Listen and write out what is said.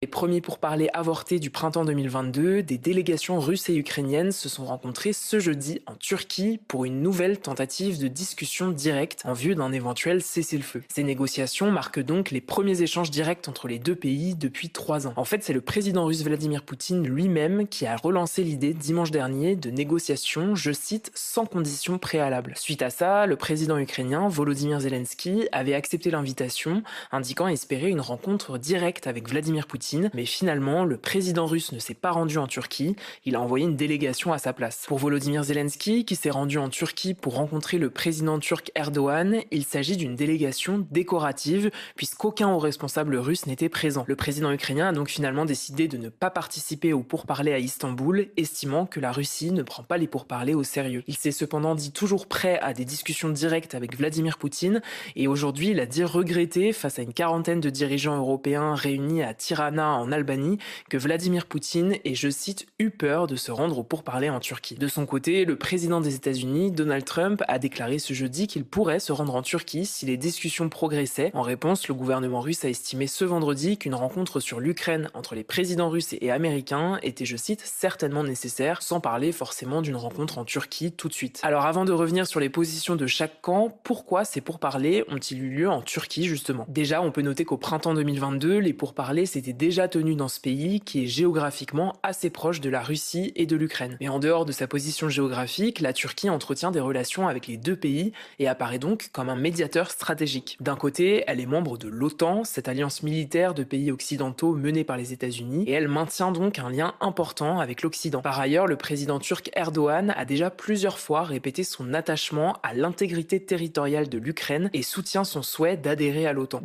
Les premiers pourparlers avortés du printemps 2022, des délégations russes et ukrainiennes se sont rencontrées ce jeudi en Turquie pour une nouvelle tentative de discussion directe en vue d'un éventuel cessez-le-feu. Ces négociations marquent donc les premiers échanges directs entre les deux pays depuis 3 ans. En fait, c'est le président russe Vladimir Poutine lui-même qui a relancé l'idée dimanche dernier de négociations, je cite, sans conditions préalables. Suite à ça, le président ukrainien Volodymyr Zelensky avait accepté l'invitation, indiquant espérer une rencontre directe avec Vladimir Poutine, mais finalement, le président russe ne s'est pas rendu en Turquie, il a envoyé une délégation à sa place. Pour Volodymyr Zelensky, qui s'est rendu en Turquie pour rencontrer le président turc Erdogan, il s'agit d'une délégation décorative, puisqu'aucun haut responsable russe n'était présent. Le président ukrainien a donc finalement décidé de ne pas participer aux pourparlers à Istanbul, estimant que la Russie ne prend pas les pourparlers au sérieux. Il s'est cependant dit toujours prêt à des discussions directes avec Vladimir Poutine, et aujourd'hui il a dit regretter, face à une quarantaine de dirigeants européens réunis à Tirana en Albanie, que Vladimir Poutine ait, je cite, eu peur de se rendre aux pourparlers en Turquie. De son côté, le président des États-Unis, Donald Trump, a déclaré ce jeudi qu'il pourrait se rendre en Turquie si les discussions progressaient. En réponse, le gouvernement russe a estimé ce vendredi qu'une rencontre sur l'Ukraine entre les présidents russes et américains était, je cite, certainement nécessaire, sans parler forcément d'une rencontre en Turquie tout de suite. Alors avant de revenir sur les positions de chaque camp, pourquoi ces pourparlers ont-ils eu lieu en Turquie justement? Déjà, on peut noter qu'au printemps 2022, les pourparlers s'étaient déjà tenus dans ce pays qui est géographiquement assez proche de la Russie et de l'Ukraine. Mais en dehors de sa position géographique, la Turquie entretient des relations avec les deux pays et apparaît donc comme un médiateur stratégique. D'un côté, elle est membre de l'OTAN, cette alliance militaire de pays occidentaux menée par les États-Unis, et elle maintient donc un lien important avec l'Occident. Par ailleurs, le président turc Erdogan a déjà plusieurs fois répété son attachement à l'intégrité territoriale de l'Ukraine et soutient son souhait d'adhérer à l'OTAN.